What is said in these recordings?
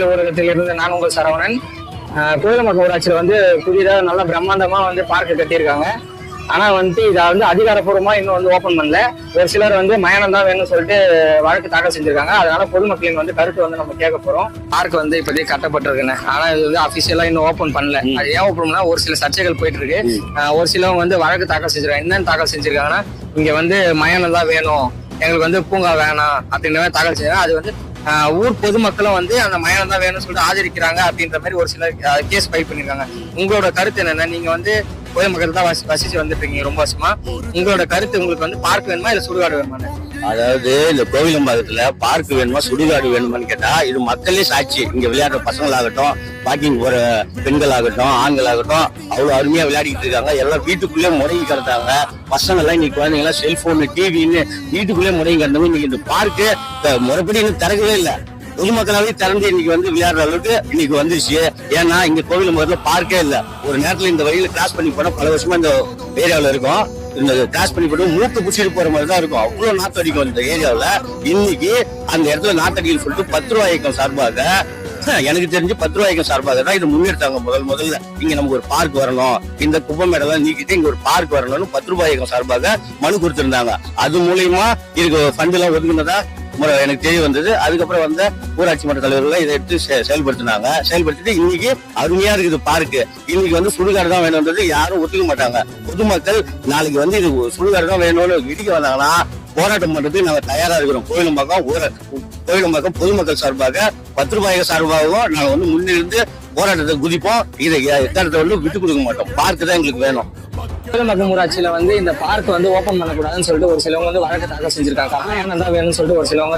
ஊரகத்திலிருந்து நான் உங்கள் சரவணன். கோயிலம்பாக்கம் ஊராட்சியில் வந்து புதிதாக நல்லா பிரம்மாண்டமா வந்து பார்க்கு கட்டியிருக்காங்க. ஆனா வந்துட்டு இதை வந்து அதிகாரப்பூர்வமா இன்னும் வந்து ஓபன் பண்ணல. ஒரு சிலர் வந்து மயானம் தான் வேணும்னு சொல்லிட்டு வழக்கு தாக்கல் செஞ்சிருக்காங்க. அதனால பொதுமக்களின் வந்து கருத்து வந்து நம்ம கேட்க போறோம். பார்க் வந்து இப்போதைக்கு கட்டப்பட்டிருக்குன்னு, ஆனா இது வந்து அபிஷியலா இன்னும் ஓபன் பண்ணல. அது ஏன் ஓப்பன் பண்ணா ஒரு சில சர்ச்சைகள் போயிட்டு இருக்கு. ஒரு சிலவங்க வந்து வழக்கு தாக்கல் செஞ்சிருக்காங்க. என்னன்னு தாக்கல் செஞ்சிருக்காங்கன்னா, இங்க வந்து மயானம் தான் வேணும், எங்களுக்கு வந்து பூங்கா வேணாம் அப்படின்ற மாதிரி தாக்கல் செஞ்சாங்க. அது வந்து ஊர் பொதுமக்களும் வந்து அந்த மயானம் தான் வேணும்னு சொல்லிட்டு ஆதரிக்கிறாங்க அப்படின்ற மாதிரி ஒரு சிலர் கேஸ் ஃபைல் பண்ணிருக்காங்க. உங்களோட கருத்து என்னன்னா, நீங்க வந்து கோயில் மக்கள் தான் வசிச்சு வந்துட்டு இருக்கீங்க ரொம்ப வருஷமா, உங்களோட கருத்து உங்களுக்கு வந்து பார்க் வேணுமா இல்ல சுடுகாடு வேணுமா? அதாவது இந்த கோவிலம்பாக்கத்துல பார்க் வேணுமா சுடுகாடு வேணுமான்னு கேட்டா இது மக்களே சாட்சி. இங்க விளையாடுற பசங்களாகட்டும், வாக்கிங் போற பெண்கள் ஆகட்டும், ஆண்கள் ஆகட்டும், அவ்வளவு அருமையா விளையாடிட்டு இருக்காங்க. எல்லாம் வீட்டுக்குள்ளே முடங்கி கிடந்தாங்க. பசங்க எல்லாம் இன்னைக்கு குழந்தைங்க எல்லாம் செல்போன் டிவின்னு வீட்டுக்குள்ளே முடங்கி கிடந்தவங்க இன்னைக்கு இந்த பார்க்கு முறைப்படி இன்னும் திறக்கவே இல்லை. பொதுமக்களாவே திறந்து இன்னைக்கு வந்து விளையாடுற அளவுக்கு இன்னைக்கு வந்துருச்சு. ஏன்னா இங்க கோவிலம்பாக்கத்துல பார்க்கே இல்ல. ஒரு நேரத்துல இந்த வழியில கிராஸ் பண்ணி போனா பல வருஷமா இந்த ஏரியாவில இருக்கும். இந்த கிராஸ் பண்ணி போட்டு மூக்கு பிடிச்சிட்டு போற மாதிரி தான் இருக்கும். அவ்வளவு நாத்தடிக்கும் இந்த ஏரியாவில. இன்னைக்கு அந்த இடத்துல நாத்தடின்னு சொல்லிட்டு 10 ரூபாய் இயக்கம் சார்பாக, எனக்கு தெரிஞ்சு 10 ரூபாய் இயக்கம் சார்பாக தான் இதை முன்னெடுத்தாங்க. முதல்ல இங்க நமக்கு ஒரு பார்க் வரணும், இந்த குப்பை மேடெல்லாம் நீக்கிட்டு இங்க ஒரு பார்க் வரணும்னு 10 ரூபாய் இயக்கம் சார்பாக மனு கொடுத்திருந்தாங்க. அது மூலியமா இதுக்கு ஃபண்ட் எல்லாம் ஒதுக்குனதா எனக்கு தெரிய வந்தது. அதுக்கப்புறம் வந்து ஊராட்சி மன்ற தலைவர்கள் இதை எடுத்து செயல்படுத்திட்டு இன்னைக்கு அருமையா இருக்குது பார்க்கு. இன்னைக்கு வந்து சுடுகாடு தான் வேணும்ன்றது யாரும் ஒத்துக்க மாட்டாங்க. பொதுமக்கள் நாளைக்கு வந்து இது சுடுகாடு தான் வேணும்னு விதிக்க வந்தாங்கன்னா போராட்டம் பண்றதுக்கு நாங்க தயாரா இருக்கிறோம். கோயிலம்பாக்கம் பொதுமக்கள் சார்பாக 10 ரூபாய் சார்பாகவும் நாங்க வந்து முன்னிருந்து போராட்டத்தை குதிப்போம். இதை எக்காரணத்தை வந்து விட்டு கொடுக்க மாட்டோம். பார்க்கு தான் எங்களுக்கு வேணும். கோயிலம்பாக்கம் ஊராட்சியில வந்து இந்த பார்க் வந்து ஓபன் பண்ணக்கூடாதுன்னு சொல்லிட்டு ஒரு சிலவங்க வந்து வழக்கு தாக்கல் செஞ்சிருக்காங்க. மயானம் தான் வேணும்னு சொல்லிட்டு ஒரு சிலவங்க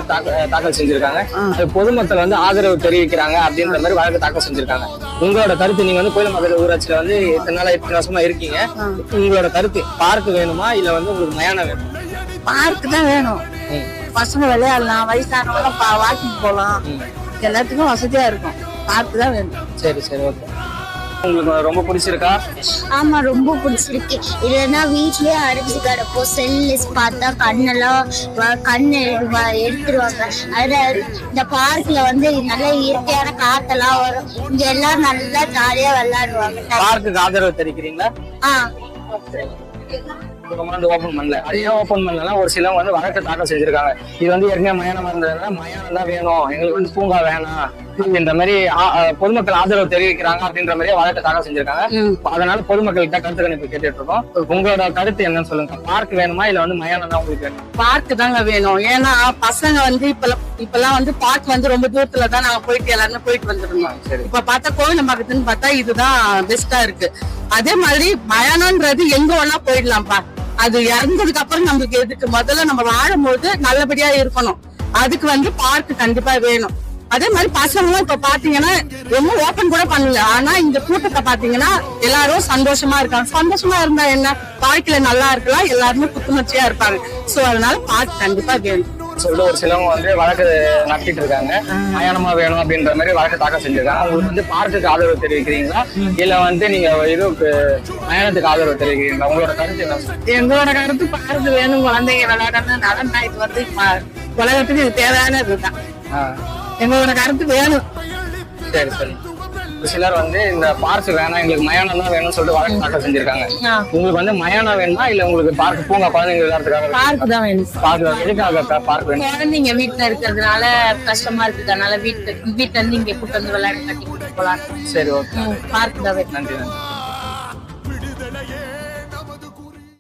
தாக்கல் செஞ்சிருக்காங்க. அது பொதுமக்கள் வந்து ஆதரவு தெரிவிக்கிறாங்க அப்படின்ற மாதிரி வழக்கு தாக்கல் செஞ்சிருக்காங்க. உங்களோட கருத்து, நீங்க வந்து கோயிலம்பாக்கம் ஊராட்சியில வந்து இத்தனை வருஷமா இருக்கீங்க, உங்களோட கருத்து பார்க் வேணுமா இல்ல வந்து உங்களுக்கு மயானம் வேணும்? பார்க் தான் வேணும். பசங்க விளையாடலாம், வயசானவங்க வாக்கிங் போகலாம், எல்லாத்துக்கும் வசதியா இருக்கும். பார்க் தான் வேணும். சரி ஓகே. உங்களுக்கு ரொம்ப பிடிச்சிருக்கா? ஆமா, ரொம்ப பிடிச்சிருக்கு. இல்லைன்னா வீட்லயே அரிசி கிடப்போம், செல்லு பார்த்தா கண்ணு எடுத்துருவாங்க. அதாவது இந்த பார்க்ல வந்து நல்ல இயற்கையான காத்தெல்லாம் வரும். இங்க எல்லாம் நல்லா ஜாலியா விளையாடுவாங்க. பார்க்குக்கு ஆதரவு தெரிவிக்கிறீங்களா? ஓபன் பண்ணல. அதே ஓபன் பண்ணலன்னா ஒரு சிலவங்க வந்து வழக்கு தாக்கல் செஞ்சிருக்காங்க. இது வந்து ஏற்கனவே மயானம் இருந்ததுன்னா மயானம் தான் வேணும், எங்களுக்கு வந்து பூங்கா வேணாம் அப்படின்ற மாதிரி பொதுமக்கள் ஆதரவு தெரிவிக்கிறாங்க அப்படின்ற மாதிரியே வழக்கு தாக்கல் செஞ்சிருக்காங்க. அதனால பொதுமக்கள்கிட்ட கருத்து கணிப்பு கேட்டுட்டு இருக்கோம். உங்களோட கருத்து என்னன்னு சொல்லுங்க. பார்க் வேணுமா இல்ல வந்து மயானம் தான் உங்களுக்கு வேணும்? பார்க் தாங்க வேணும். ஏன்னா பசங்க வந்து இப்பெல்லாம் வந்து பார்க் வந்து ரொம்ப தூரத்துல தான் நாங்க போயிட்டு எல்லாருமே போயிட்டு வந்துருந்தோம். இப்ப பார்த்தா கோவிலம்பாக்கத்துன்னு பார்த்தா இதுதான் பெஸ்டா இருக்கு. அதே மாதிரி மயானம்ன்றது எங்க வேணா போயிடலாம்ப்பா. அது இறந்ததுக்கு அப்புறம் நம்மளுக்கு எதுக்கு, முதல்ல நம்ம வாழும் போது நல்லபடியா இருக்கணும். அதுக்கு வந்து பார்க் கண்டிப்பா வேணும். அதே மாதிரி பசங்களும் இப்ப பாத்தீங்கன்னா ரொம்ப ஓபன் கூட பண்ணல. ஆனா இந்த கூட்டத்தை பாத்தீங்கன்னா எல்லாரும் சந்தோஷமா இருக்காங்க. சந்தோஷமா இருந்தா என்ன, பார்க்ல நல்லா இருக்கலாம், எல்லாருமே புத்துணர்ச்சியா இருப்பாங்க. சோ அதனால பார்க் கண்டிப்பா வேணும் சொல்லிட்டு ஒரு சிலவங்க வந்து வழக்கு நடத்திட்டு இருக்காங்க. மயானமா வேணும் அப்படின்ற மாதிரி வழக்கு தாக்கல் செஞ்சிருக்காங்க. உங்களுக்கு வந்து பார்க்குக்கு ஆதரவு தெரிவிக்கிறீங்களா இல்ல வந்து நீங்க இதுக்கு மயானத்துக்கு ஆதரவு தெரிவிக்கிறீங்களா? உங்களோட கருத்து என்ன? எங்களோட கருத்து பார்க் வேணும், குழந்தைங்க விளையாடணும். இது வந்து உலகத்துக்கு இது தேவையானதுதான். எங்களோட கருத்து வேணும். சரி. சிலர் வந்து இந்த பார்க் வேணாம், எங்களுக்கு மயானம் தான் வேணும்னு சொல்லிட்டு வழக்கு தாக்கல் செஞ்சிருக்காங்க. உங்களுக்கு வந்து மயானம் வேணுமா இல்ல உங்களுக்கு பார்க் பூங்கா குழந்தைங்க விளையாடுறதுக்காக? பார்க் தான் வேணும். பார்க் எதுக்காக பார்க் வேணும்? குழந்தைங்க வீட்டுல இருக்கிறதுனால கஷ்டமா இருக்கிறதுனால வீட்டுல இருந்து இங்க கூட்டு வந்து விளையாட கட்டி கூட்டு போலாம். சரி ஓகே. பார்க் தான் வேணும். நன்றி.